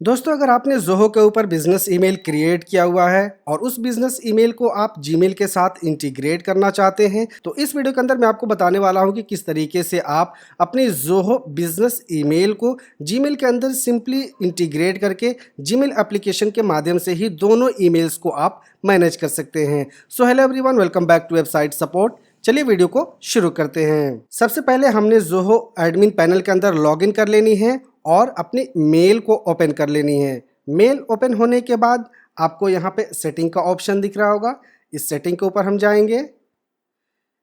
दोस्तों, अगर आपने ज़ोहो के ऊपर बिज़नेस ईमेल क्रिएट किया हुआ है और उस बिज़नेस ईमेल को आप जीमेल के साथ इंटीग्रेट करना चाहते हैं, तो इस वीडियो के अंदर मैं आपको बताने वाला हूं कि किस तरीके से आप अपनी ज़ोहो बिज़नेस ईमेल को जीमेल के अंदर सिंपली इंटीग्रेट करके जीमेल एप्लीकेशन के माध्यम से ही दोनों ईमेल्स को आप मैनेज कर सकते हैं। So hello everyone, welcome back to website support. चलिए वीडियो को शुरू करते हैं। सबसे पहले हमने ज़ोहो एडमिन पैनल के अंदर लॉगिन कर लेनी है और अपनी मेल को ओपन कर लेनी है। मेल ओपन होने के बाद आपको यहाँ पे सेटिंग का ऑप्शन दिख रहा होगा। इस सेटिंग के ऊपर हम जाएंगे,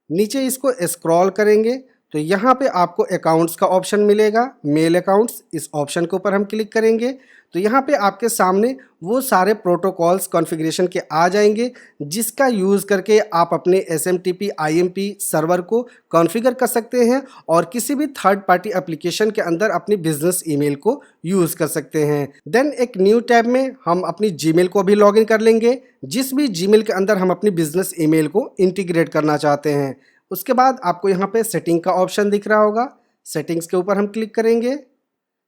नीचे इसको स्क्रॉल करेंगे तो यहाँ पे आपको अकाउंट्स का ऑप्शन मिलेगा, मेल अकाउंट्स। इस ऑप्शन के ऊपर हम क्लिक करेंगे तो यहाँ पे आपके सामने वो सारे प्रोटोकॉल्स कॉन्फ़िगरेशन के आ जाएंगे जिसका यूज़ करके आप अपने SMTP IMP सर्वर को कॉन्फ़िगर कर सकते हैं और किसी भी थर्ड पार्टी एप्लीकेशन के अंदर अपनी बिजनेस ईमेल को यूज़ कर सकते हैं। देन एक न्यू टैब में हम अपनी जीमेल को भी लॉगिन कर लेंगे, जिस भी जीमेल के अंदर हम अपनी बिजनेस ईमेल को इंटीग्रेट करना चाहते हैं। उसके बाद आपको यहाँ पे सेटिंग का ऑप्शन दिख रहा होगा। सेटिंग्स के ऊपर हम क्लिक करेंगे,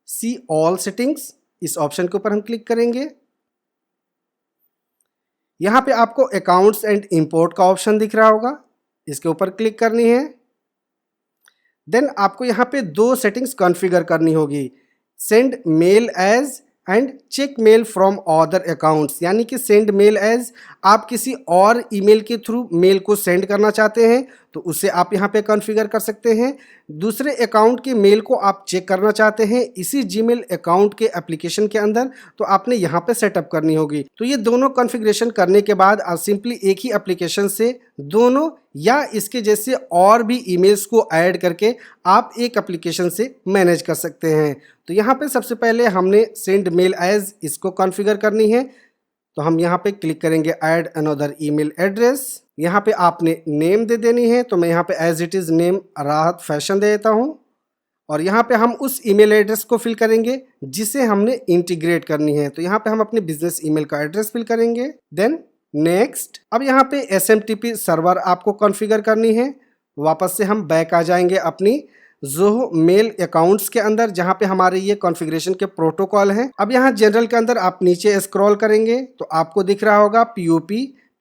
सी ऑल सेटिंग्स, इस ऑप्शन के ऊपर हम क्लिक करेंगे। यहाँ पे आपको अकाउंट्स एंड इंपोर्ट का ऑप्शन दिख रहा होगा, इसके ऊपर क्लिक करनी है। देन आपको यहाँ पे दो सेटिंग्स कॉन्फ़िगर करनी होगी, send mail as and check mail from other accounts. यानी कि सेंड मेल एज, आप किसी और ईमेल के थ्रू मेल को सेंड करना चाहते हैं तो उसे आप यहाँ पे कॉन्फ़िगर कर सकते हैं। दूसरे अकाउंट के मेल को आप चेक करना चाहते हैं इसी जीमेल अकाउंट के एप्लीकेशन के अंदर, तो आपने यहाँ पे सेटअप करनी होगी। तो ये दोनों कॉन्फ़िगरेशन करने के बाद आप सिंपली एक ही एप्लीकेशन से दोनों या इसके जैसे और भी ईमेल्स को ऐड करके आप एक एप्लीकेशन से मैनेज कर सकते हैं। तो यहाँ पे सबसे पहले हमने सेंड मेल एज इसको कॉन्फ़िगर करनी है, तो हम यहाँ पे क्लिक करेंगे ऐड अनदर ईमेल एड्रेस। यहाँ पे आपने नेम दे देनी है, तो मैं यहाँ पे एज इट इज़ नेम राहत फैशन दे देता हूँ और यहाँ पे हम उस ईमेल एड्रेस को फिल करेंगे जिसे हमने इंटीग्रेट करनी है। तो यहाँ पे हम अपने बिजनेस ईमेल का एड्रेस फिल करेंगे, देन नेक्स्ट। अब यहाँ पे SMTP सर्वर आपको कॉन्फ़िगर करनी है। वापस से हम बैक आ जाएंगे अपनी ज़ोहो मेल अकाउंट्स के अंदर जहाँ पे हमारे ये कॉन्फ़िगरेशन के प्रोटोकॉल हैं। अब यहाँ जनरल के अंदर आप नीचे स्क्रॉल करेंगे तो आपको दिख रहा होगा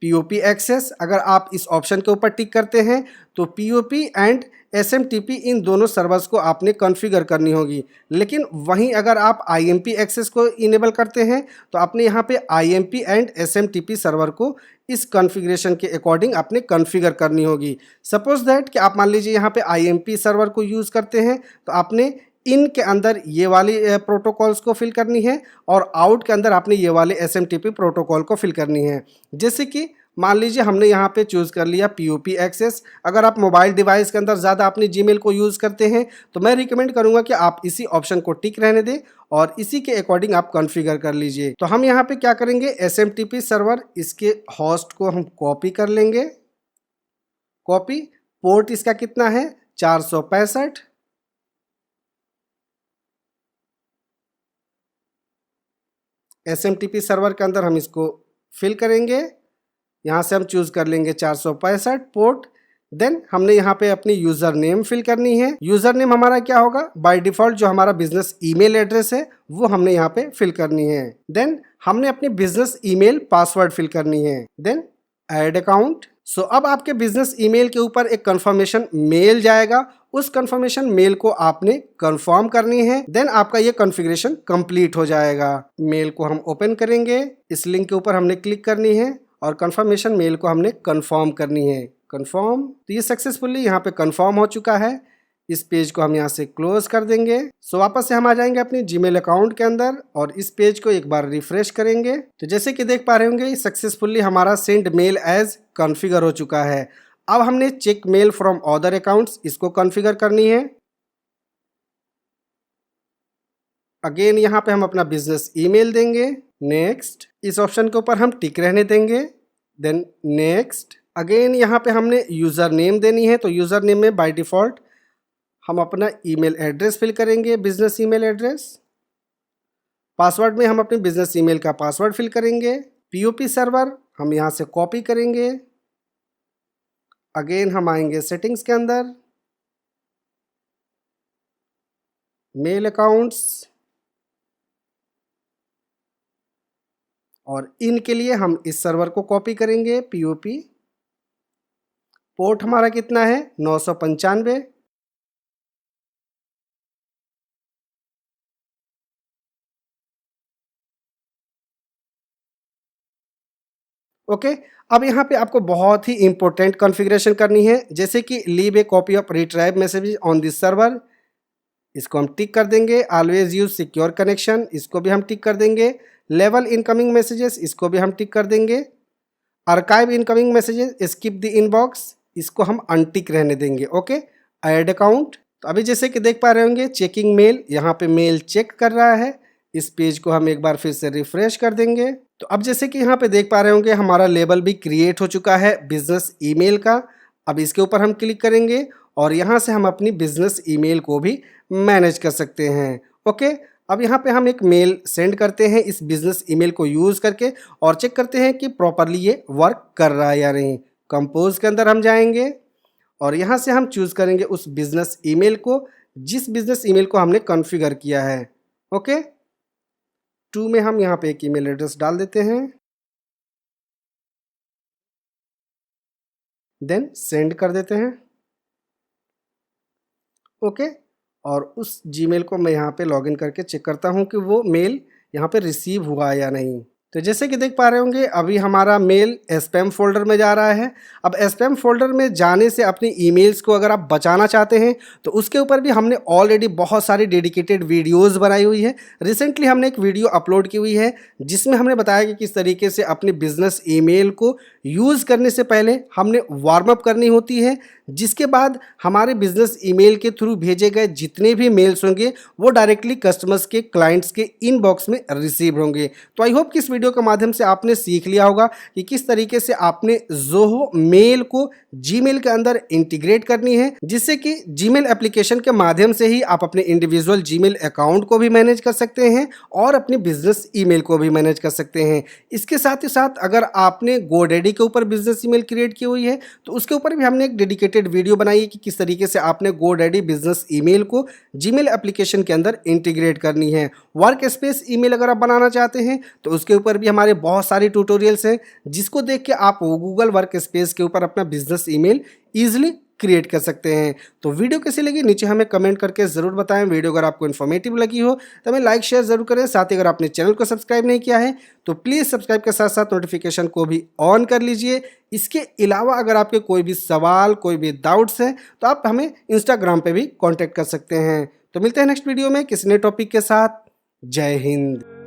POP एक्सेस। अगर आप इस ऑप्शन के ऊपर टिक करते हैं तो POP एंड SMTP इन दोनों सर्वर्स को आपने कॉन्फ़िगर करनी होगी। लेकिन वहीं अगर आप IMP एक्सेस को इनेबल करते हैं तो आपने यहाँ पे IMP एंड SMTP सर्वर को इस कॉन्फ़िगरेशन के अकॉर्डिंग आपने कॉन्फ़िगर करनी होगी। सपोज दैट कि आप मान लीजिए यहाँ पे IMP सर्वर को यूज़ करते हैं तो आपने इन के अंदर ये वाली प्रोटोकॉल्स को फिल करनी है और आउट के अंदर आपने ये वाले SMTP प्रोटोकॉल को फिल करनी है। जैसे कि मान लीजिए हमने यहाँ पे चूज़ कर लिया POP एक्सेस। अगर आप मोबाइल डिवाइस के अंदर ज़्यादा अपनी जीमेल को यूज़ करते हैं तो मैं रिकमेंड करूँगा कि आप इसी ऑप्शन को टिक रहने दें और इसी के अकॉर्डिंग आप कॉन्फ़िगर कर लीजिए। तो हम यहाँ पे क्या करेंगे, SMTP सर्वर, इसके होस्ट को हम कॉपी कर लेंगे, कॉपी। पोर्ट इसका कितना है, 465। SMTP सर्वर के अंदर हम इसको फिल करेंगे, यहाँ से हम चूज़ कर लेंगे 465 पोर्ट। देन हमने यहाँ पे अपनी यूज़र नेम फिल करनी है। यूज़र नेम हमारा क्या होगा, बाय डिफ़ॉल्ट जो हमारा बिजनेस ईमेल एड्रेस है वो हमने यहाँ पे फिल करनी है। देन हमने अपनी बिजनेस ईमेल पासवर्ड फिल करनी है, देन ऐड अकाउंट। सो अब आपके बिजनेस ईमेल के ऊपर एक कंफर्मेशन मेल जाएगा, उस कंफर्मेशन मेल को आपने कंफर्म करनी है। देन आपका ये कॉन्फ़िगरेशन कंप्लीट हो जाएगा। मेल को हम ओपन करेंगे, इस लिंक के ऊपर हमने क्लिक करनी है और कंफर्मेशन मेल को हमने कंफर्म करनी है, कंफर्म। तो ये सक्सेसफुली यहाँ पे कंफर्म हो चुका है। इस पेज को हम यहाँ से क्लोज कर देंगे। सो वापस से हम आ जाएंगे अपनी जीमेल अकाउंट के अंदर और इस पेज को एक बार रिफ्रेश करेंगे। तो जैसे कि देख पा रहे होंगे सक्सेसफुली हमारा सेंड मेल एज कॉन्फ़िगर हो चुका है। अब हमने check mail from other accounts इसको कॉन्फ़िगर करनी है। अगेन यहाँ पे हम अपना बिजनेस ईमेल देंगे, नेक्स्ट। इस ऑप्शन के ऊपर हम टिक रहने देंगे, देन नेक्स्ट। अगेन यहाँ पे हमने यूज़र नेम देनी है, तो यूज़र नेम में बाय डिफ़ॉल्ट हम अपना ईमेल एड्रेस फिल करेंगे, बिजनेस ईमेल एड्रेस। पासवर्ड में हम अपने बिजनेस ईमेल का पासवर्ड फिल करेंगे। POP सर्वर हम यहाँ से कॉपी करेंगे। अगेन हम आएंगे सेटिंग्स के अंदर, मेल अकाउंट्स, और इन के लिए हम इस सर्वर को कॉपी करेंगे, POP। पोर्ट हमारा कितना है, 995। ओके, अब यहाँ पे आपको बहुत ही इंपॉर्टेंट कॉन्फ़िगरेशन करनी है, जैसे कि leave A copy of retrieve messages on this server, इसको हम टिक कर देंगे। ऑलवेज यूज सिक्योर कनेक्शन, इसको भी हम टिक कर देंगे। लेवल इनकमिंग मैसेजेस, इसको भी हम टिक कर देंगे। Archive incoming messages, skip the inbox, इसको हम अनटिक रहने देंगे। ओके, ऐड अकाउंट, तो अभी जैसे कि देख पा रहे होंगे चेकिंग मेल, यहाँ पे मेल चेक कर रहा है। इस पेज को हम एक बार फिर से रिफ्रेश कर देंगे। तो अब जैसे कि यहाँ पे देख पा रहे होंगे हमारा लेबल भी क्रिएट हो चुका है बिजनेस ईमेल का। अब इसके ऊपर हम क्लिक करेंगे और यहाँ से हम अपनी बिजनेस ईमेल को भी मैनेज कर सकते हैं। ओके, अब यहाँ पे हम एक मेल सेंड करते हैं इस बिजनेस ईमेल को यूज़ करके और चेक करते हैं कि प्रॉपरली ये वर्क कर रहा है या नहीं। कंपोज के अंदर हम जाएंगे और यहाँ से हम चूज़ करेंगे उस बिजनेस ईमेल को जिस बिजनेस ईमेल को हमने कॉन्फ़िगर किया है। ओके, टू में हम यहाँ पे एक ईमेल एड्रेस डाल देते हैं, देन सेंड कर देते हैं। ओके, और उस जीमेल को मैं यहाँ पे लॉगिन करके चेक करता हूँ कि वो मेल यहाँ पे रिसीव हुआ या नहीं। तो जैसे कि देख पा रहे होंगे अभी हमारा मेल स्पैम फोल्डर में जा रहा है। अब स्पैम फोल्डर में जाने से अपनी ईमेल्स को अगर आप बचाना चाहते हैं तो उसके ऊपर भी हमने ऑलरेडी बहुत सारी डेडिकेटेड वीडियोस बनाई हुई है। रिसेंटली हमने एक वीडियो अपलोड की हुई है जिसमें हमने बताया कि किस तरीके से अपने बिजनेस ईमेल को यूज़ करने से पहले हमने वार्म अप करनी होती है, जिसके बाद हमारे बिजनेस ईमेल के थ्रू भेजे गए जितने भी मेल्स होंगे वो डायरेक्टली कस्टमर्स के, क्लाइंट्स के इनबॉक्स में रिसीव होंगे। तो आई होप कि इस वीडियो के माध्यम से आपने सीख लिया होगा कि किस तरीके से आपने ज़ोहो मेल को जीमेल के अंदर इंटीग्रेट करनी है, जिससे कि जीमेल एप्लीकेशन के माध्यम से ही आप अपने इंडिविजुअल जीमेल अकाउंट को भी मैनेज कर सकते हैं और अपने बिजनेस ईमेल को भी मैनेज कर सकते हैं। इसके साथ ही साथ अगर आपने गोडैडी के ऊपर बिजनेस ईमेल क्रिएट की हुई है तो उसके ऊपर भी हमने एक डेडिकेटेड वीडियो बनाई है कि किस तरीके से आपने गोडैडी बिजनेस ईमेल को जीमेल एप्लीकेशन के अंदर इंटीग्रेट करनी है। वर्क स्पेस ईमेल अगर आप बनाना चाहते हैं तो उसके ऊपर भी हमारे बहुत सारे ट्यूटोरियल्स हैं जिसको देख के आप गूगल वर्क स्पेस के ऊपर अपना बिजनेस ईमेल ईजिली क्रिएट कर सकते हैं। तो वीडियो कैसी लगी नीचे हमें कमेंट करके ज़रूर बताएं। वीडियो अगर आपको इन्फॉर्मेटिव लगी हो तो हमें लाइक शेयर ज़रूर करें। साथ ही अगर आपने चैनल को सब्सक्राइब नहीं किया है तो प्लीज़ सब्सक्राइब के साथ साथ नोटिफिकेशन को भी ऑन कर लीजिए। इसके अलावा अगर आपके कोई भी सवाल, कोई भी डाउट्स हैं तो आप हमें इंस्टाग्राम पे भी कॉन्टैक्ट कर सकते हैं। तो मिलते हैं नेक्स्ट वीडियो में किसी नए टॉपिक के साथ। जय हिंद।